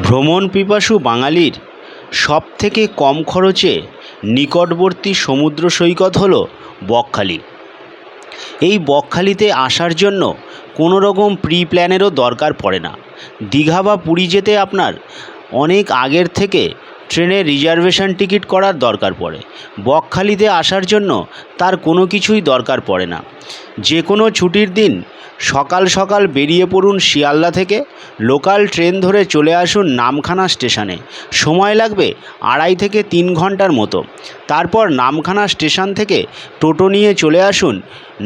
ভ্রমণ পিপাসু বাঙালির সবথেকে কম খরচে নিকটবর্তী সমুদ্র সৈকত হলো বকখালি। এই বকখালিতে আসার জন্য কোনো রকম প্রি প্ল্যানেরও দরকার পড়ে না। দীঘা বা পুরী যেতে আপনার অনেক আগের থেকে ট্রেনের রিজার্ভেশন টিকিট করার দরকার পড়ে। বকখালিতে আসার জন্য তার কোনো কিছুই দরকার পড়ে না। যে কোনো ছুটির দিন সকাল সকাল বেরিয়ে পড়ুন শিয়ালদা থেকে, লোকাল ট্রেন ধরে চলে আসুন নামখানা স্টেশনে। সময় লাগবে 2.5 থেকে 3 ঘন্টার মতো। তারপর নামখানা স্টেশন থেকে টোটো নিয়ে চলে আসুন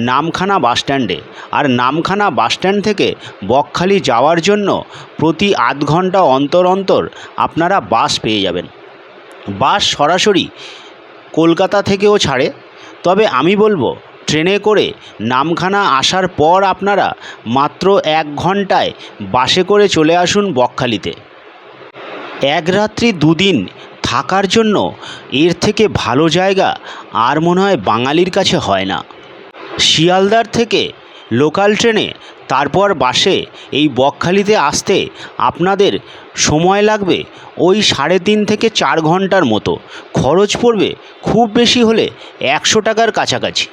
নামখানা বাসস্ট্যান্ডে। আর নামখানা বাসস্ট্যান্ড থেকে বকখালি যাওয়ার জন্য প্রতি আধ ঘন্টা অন্তর অন্তর আপনারা বাস পেয়ে যাবেন। বাস সরাসরি কলকাতা থেকেও ছাড়ে, তবে আমি বলবো ট্রেনে করে নামখানা আসার পর আপনারা মাত্র 1 ঘন্টায় বাসে করে চলে আসুন বকখালিতে। 1 রাত্রি 2 দিন থাকার জন্য এর থেকে ভালো জায়গা আর মনে হয় বাঙালির কাছে হয় না। শিয়ালদার থেকে লোকাল ট্রেনে তারপর বাসে এই বকখালিতে আসতে আপনাদের সময় লাগবে ওই 3.5 থেকে 4 ঘন্টার মতো। খরচ পড়বে খুব বেশি হলে 100 টাকার কাছাকাছি।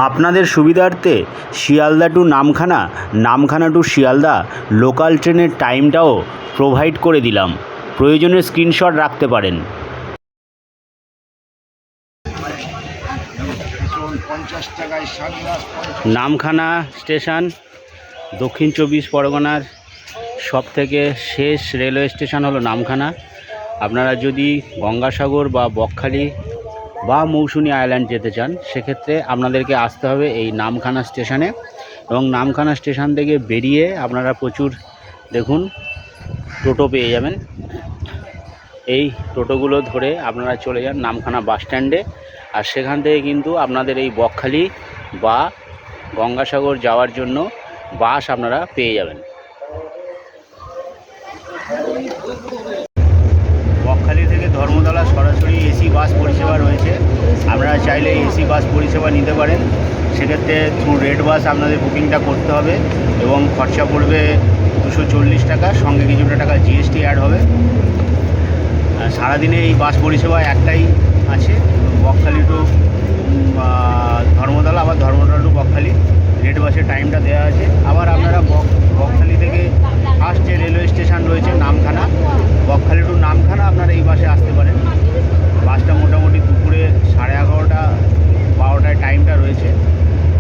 আপনাদের সুবিধার্থে Sealdah to Namkhana, Namkhana to Sealdah local ট্রেনের টাইমটাও প্রোভাইড করে দিলাম, প্রয়োজনে স্ক্রিনশট রাখতে পারেন। নামখানা স্টেশন দক্ষিণ 24 পরগনার সবথেকে শেষ রেলওয়ে স্টেশন হলো নামখানা। আপনারা যদি গঙ্গাসাগর বা বকখালি বা মৌসুনী আইল্যান্ড যেতে চান, সেক্ষেত্রে আপনাদেরকে আসতে হবে এই নামখানা স্টেশনে। এবং নামখানা স্টেশন থেকে বেরিয়ে আপনারা প্রচুর দেখুন টোটো পেয়ে যাবেন। এই টোটোগুলো ধরে আপনারা চলে যান নামখানা বাস স্ট্যান্ডে, আর সেখান থেকে কিন্তু আপনাদের এই বকখালি বা গঙ্গাসাগর যাওয়ার জন্য বাস আপনারা পেয়ে যাবেন। বকখালি থেকে ধর্মতলা সরাসরি এসি বাস পরিষেবা রয়েছে। আপনারা চাইলে এসি বাস পরিষেবা নিতে পারেন। সেক্ষেত্রে থ্রু রেড বাস আপনাদের বুকিংটা করতে হবে এবং খরচা পড়বে 240 টাকা, সঙ্গে কিছুটা টাকা জিএসটি অ্যাড হবে। সারাদিনে এই বাস পরিষেবা একটাই আছে, বকখালি টু ধর্মতলা, আবার ধর্মতলা টু বকখালি। রেড বাসের টাইমটা দেওয়া আছে। আবার আপনারা বকখালি থেকে ফার্স্ট যে রেলওয়ে স্টেশন রয়েছে নামখানা, বকখালি টু নামখানা আপনারা এই বাসে আসতে পারেন। বাসটা মোটামুটি দুপুরে 11:30 12টায় টাইমটা রয়েছে।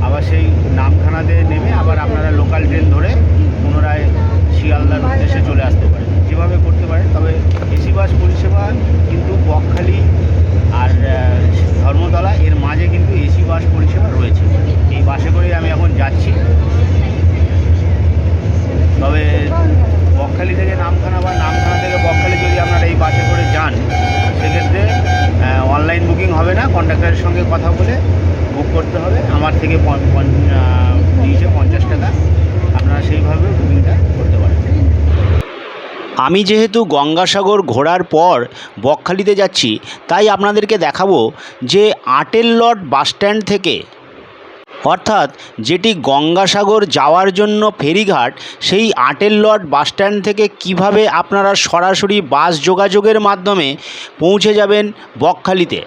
আবার সেই নামখানাতে নেমে আবার আপনারা লোকাল ট্রেন ধরে পুনরায় শিয়ালদার উদ্দেশ্যে চলে আসতে পারেন, যেভাবে করতে পারেন। তবে এসি বাস পরিষেবা কিন্তু বকখালি আর ধর্মতলা এর মাঝে কিন্তু এসি বাস পরিষেবা রয়েছে। এই বাসে করেই আমি এখন যাচ্ছি। তবে বকখালি থেকে নামখানা বা নামখানা থেকে বকখালি যদি আপনারা এই বাসে করে যান, সেক্ষেত্রে অনলাইন বুকিং হবে না, কন্ডাক্টরের সঙ্গে কথা বলে বুক করতে হবে। আমার থেকে নিয়েছে 50 টাকা, আপনারা সেইভাবে বুকিংটা করতে পারেন। আমি যেহেতু গঙ্গাসাগর ঘোরার পর বকখালিতে যাচ্ছি, তাই আপনাদেরকে দেখাবো যে আটেল লট বাসস্ট্যান্ড থেকে, অর্থাৎ যেটি গঙ্গাসাগর যাওয়ার জন্য ফেরিঘাট, সেই আটেল লট বাসস্ট্যান্ড থেকে কিভাবে আপনারা সরাসরি বাস যোগাযোগের মাধ্যমে পৌঁছে যাবেন বকখালিতে।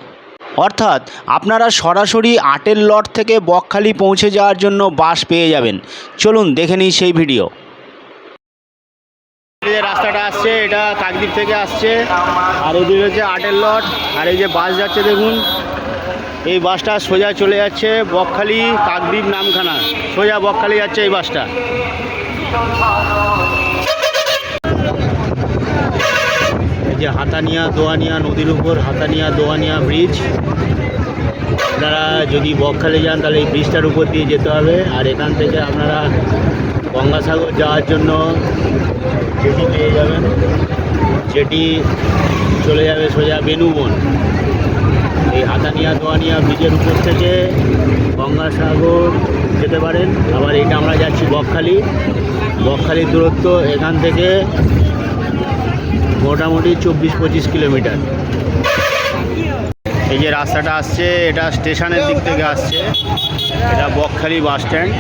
অর্থাৎ আপনারা সরাসরি আটেল লট থেকে বকখালি পৌঁছে যাওয়ার জন্য বাস পেয়ে যাবেন। চলুন দেখে নিই সেই ভিডিও। যে রাস্তাটা আসছে এটা কাকদ্বীপ থেকে আসছে, আর এদিকে হচ্ছে আটেল লট। আর এই যে বাস যাচ্ছে দেখুন, এই বাসটা সোজা চলে যাচ্ছে বকখালি কাকদ্বীপ নামখানা, সোজা বকখালি যাচ্ছে এই বাসটা। এই যে হাতানিয়া দোয়ানিয়া নদীর উপর হাতানিয়া দোয়ানিয়া ব্রিজ। আপনারা যদি বকখালি যান তাহলে এই ব্রিজটার উপর দিয়ে যেতে হবে। আর এখান থেকে আপনারা গঙ্গাসাগর যাওয়ার জন্য জেটি পেয়ে যাবেন। জেটি চলে যাবে সোজা বেনুবন। এই হাতানিয়া দোয়ানিয়া ব্রিজের উপর থেকে গঙ্গাসাগর যেতে পারেন। আবার এটা আমরা যাচ্ছি বকখালি। বকখালির দূরত্ব এখান থেকে মোটামুটি 24-25 কিলোমিটার। এই যে রাস্তাটা আসছে এটা স্টেশনের দিক থেকে আসছে, এটা Bakkhali bus stand.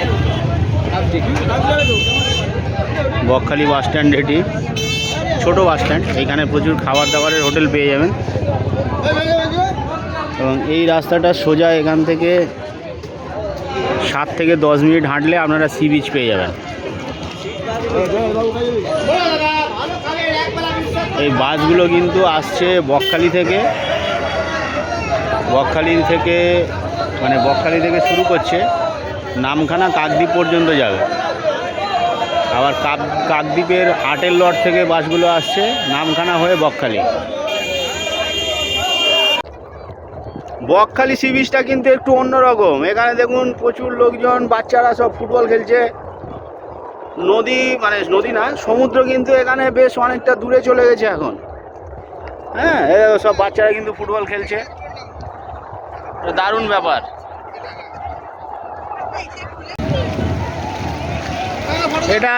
Bakkhali bus stand, এটি ছোটো বাস স্ট্যান্ড। এইখানে প্রচুর খাবার দাবারের হোটেল পেয়ে যাবেন। এবং এই রাস্তাটা সোজা এখান থেকে 7 থেকে 10 মিনিট হাঁটলে আপনারা সি বিচ পেয়ে যাবেন। এই বাসগুলো কিন্তু আসছে বকখালি থেকে শুরু করছে, নামখানা কাকদ্বীপ পর্যন্ত যাবে। আবার কাকদ্বীপের আটের লট থেকে বাসগুলো আসছে নামখানা হয়ে বকখালি। বকখালি সি বিচটা কিন্তু একটু অন্যরকম। এখানে দেখুন প্রচুর লোকজন, বাচ্চারা সব ফুটবল খেলছে। নদী না, সমুদ্র কিন্তু এখানে বেশ অনেকটা দূরে চলে গেছে এখন। হ্যাঁ, সব বাচ্চারা কিন্তু ফুটবল খেলছে, দারুণ ব্যাপার। এটা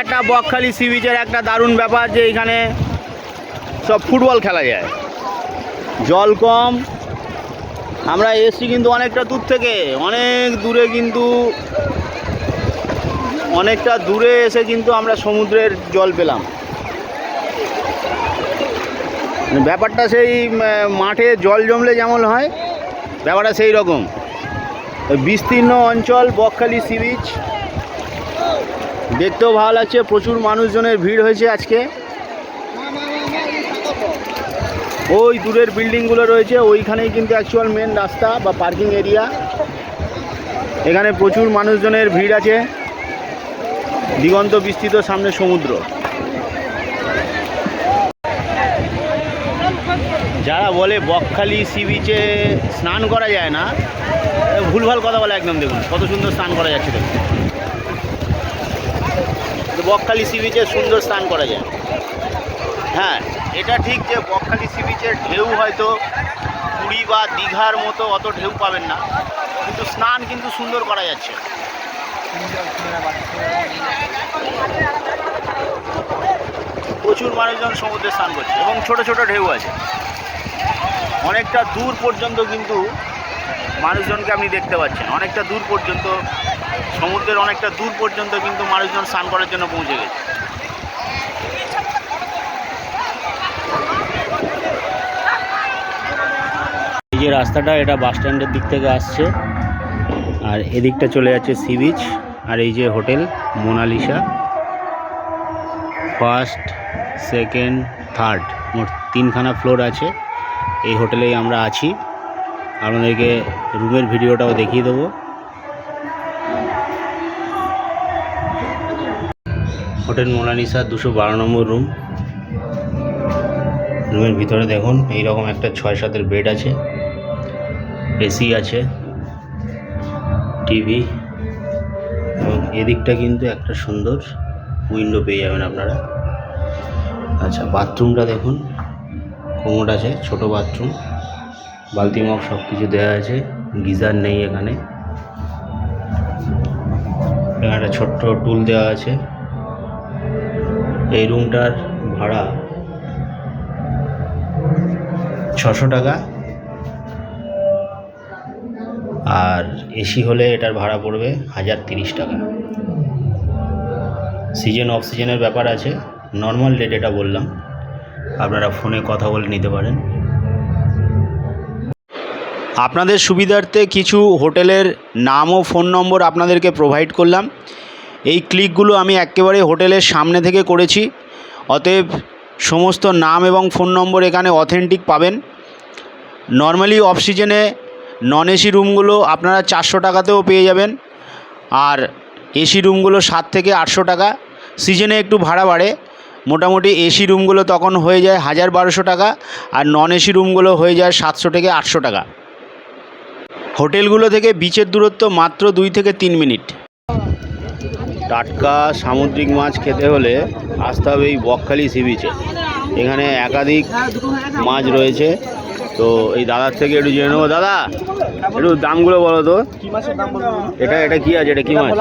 একটা বকখালি সি বিচের একটা দারুণ ব্যাপার যে এখানে সব ফুটবল খেলা যায়। জল কম, আমরা এসছি কিন্তু অনেকটা দূর থেকে, অনেকটা দূরে এসে কিন্তু আমরা সমুদ্রের জল পেলাম। ব্যাপারটা সেই মাঠে জল জমলে যেমন হয়, ব্যাপারটা সেই রকম। বিস্তীর্ণ অঞ্চল বকখালি সি বিচ, দেখতেও ভালো লাগছে। প্রচুর মানুষজনের ভিড় হয়েছে আজকে। ওই দূরের বিল্ডিংগুলো রয়েছে, ওইখানেই কিন্তু অ্যাকচুয়াল মেন রাস্তা বা পার্কিং এরিয়া। এখানে প্রচুর মানুষজনের ভিড় আছে, দিগন্ত বিস্তৃত, সামনে সমুদ্র। যারা বলে বকখালি সি বিচে স্নান করা যায় না, ভুলভাল কথা বলে একদম। দেখুন কত সুন্দর স্নান করা যাচ্ছে। দেখুন বকখালি সি বিচে সুন্দর স্নান করা যায়। হ্যাঁ, এটা ঠিক যে বকখালি সি বিচের ঢেউ হয়তো পুরী বা দীঘার মতো অত ঢেউ পাবেন না, কিন্তু স্নান কিন্তু সুন্দর করা যাচ্ছে। প্রচুর মানুষজন সমুদ্রে স্নান করছে এবং ছোট ছোট ঢেউ আছে। অনেকটা দূর পর্যন্ত কিন্তু মানুষজনকে আপনি দেখতে পাচ্ছেন। অনেকটা দূর পর্যন্ত, সমুদ্রের অনেকটা দূর পর্যন্ত কিন্তু মানুষজন স্নান করার জন্য পৌঁছে গেছে। এই যে রাস্তাটা, এটা বাস স্ট্যান্ডের দিক থেকে আসছে, আর এদিকটা চলে যাচ্ছে সি বিচ। আর এই যে hotel Mona Lisa, 1st, 2nd, 3rd, মোট 3খানা ফ্লোর আছে। এই হোটেলেই আমরা আছি। আপনাদেরকে রুমের ভিডিওটাও দেখিয়ে দেবো। হোটেল মোনালিসা 212 নম্বর রুম। রুমের ভিতরে দেখুন এইরকম একটা 6-7 বেড আছে, এসি আছে, টিভি, এবং এদিকটা কিন্তু একটা সুন্দর উইন্ডো পেয়ে যাবেন আপনারা। আচ্ছা, বাথরুমটা দেখুন, কোমোড আছে, ছোট বাথরুম, বালতি মগ সব কিছু দেওয়া আছে। গিজার নেই এখানে। এখানে একটা ছোট্ট টুল দেওয়া আছে। এই রুমটার ভাড়া 600 টাকা, আর এসি হলে এটার ভাড়া পড়বে 1030 টাকা। সিজন অফ সিজনের ব্যাপার আছে। নর্মাল রেট এটা বললাম, আপনারা ফোনে কথা বলে নিতে পারেন। আপনাদের সুবিধার্থে কিছু হোটেলের নাম ও ফোন নম্বর আপনাদেরকে প্রোভাইড করলাম। এই ক্লিকগুলো আমি একেবারে হোটেলের সামনে থেকে করেছি, অতএব সমস্ত নাম এবং ফোন নম্বর এখানে অথেন্টিক পাবেন। নর্মালি অফ সিজনে নন এসি রুমগুলো আপনারা 400 টাকাতেও পেয়ে যাবেন, আর এসি রুমগুলো 7 থেকে 800 টাকা। সিজনে একটু ভাড়া বাড়ে, মোটামুটি এসি রুমগুলো তখন হয়ে যায় 1000-1200 টাকা, আর নন এসি রুমগুলো হয়ে যায় 700 থেকে 800 টাকা। হোটেলগুলো থেকে বিচের দূরত্ব মাত্র 2 থেকে 3 মিনিট। টাটকা সামুদ্রিক মাছ খেতে হলে আসতে হবে এই বকখালি সি বিচে। এখানে একাধিক মাছ রয়েছে, তো এই দাদার থেকে একটু জেনে নেবো। দাদা, একটু দামগুলো বলো তো। এটা কি আছে? এটা কি মাছ?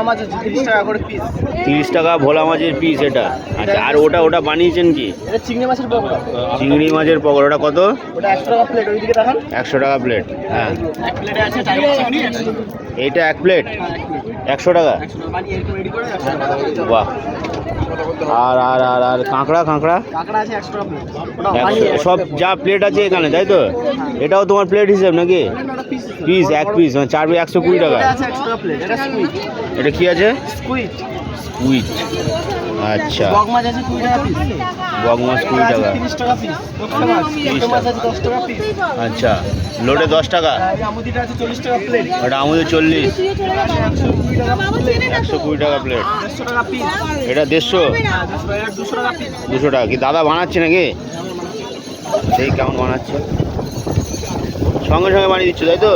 30 টাকা ভোলা মাছের পিস এটা। আচ্ছা, আর ওটা বানিয়েছেন কি? চিংড়ি মাছের পকোড়া। ওটা কত? 100 টাকা প্লেট। হ্যাঁ, এইটা 1 প্লেট 100 টাকা। বাহ, আর আর আর আর কাঁকড়া কাঁকড়া কাঁকড়া আছে 100 টাকা প্লেট। সব যা প্লেট আছে এখানে, তাই তো? এটাও তোমার প্লেট হিসেব নাকি? পিস, এক পিস মানে 4 পিস 120 টাকা। এটা আছে 100 টাকা প্লেট। এটা স্কুইড। এটা কি আছে? স্কুইড। স্কুইড, আচ্ছা। বগ মাছ আছে 20 টাকা পিস। বগ মাছ 20 টাকা। 30 টাকা পিস। লোটে মাছ 10 টাকা পিস। আচ্ছা, লোটে 10 টাকা। এই আমুদিটা আছে 40 টাকা প্লেট। এটা আমাদের 40, 120 টাকা প্লেট। 120 টাকা প্লেট। 150 টাকা পিস। এটা 150, 200 টাকা পিস। 200 টাকা। কি দাদা বানাচ্ছে নাকি? সেই কেমন বানাচ্ছে? সঙ্গে সঙ্গে বানিয়ে দিচ্ছ, তাই তো?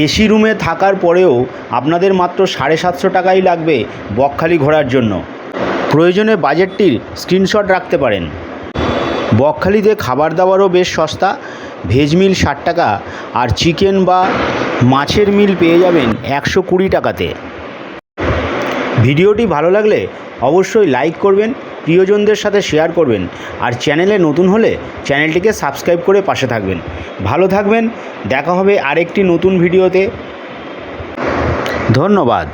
এসি রুমে থাকার পরেও আপনাদের মাত্র 750 টাকাই লাগবে বকখালি ঘোরার জন্য। প্রয়োজনে বাজেটটির স্ক্রিনশট রাখতে পারেন। বকখালিতে খাবার দাবারও বেশ সস্তা। ভেজ মিল 60 টাকা আর চিকেন বা মাছের মিল পেয়ে যাবেন 120 টাকাতে। ভিডিওটি ভালো লাগলে অবশ্যই লাইক করবেন, প্রিয়জনদের সাথে শেয়ার করবেন, আর চ্যানেলে নতুন হলে চ্যানেলটিকে সাবস্ক্রাইব করে পাশে থাকবেন। ভালো থাকবেন, দেখা হবে আরেকটি নতুন ভিডিওতে। ধন্যবাদ।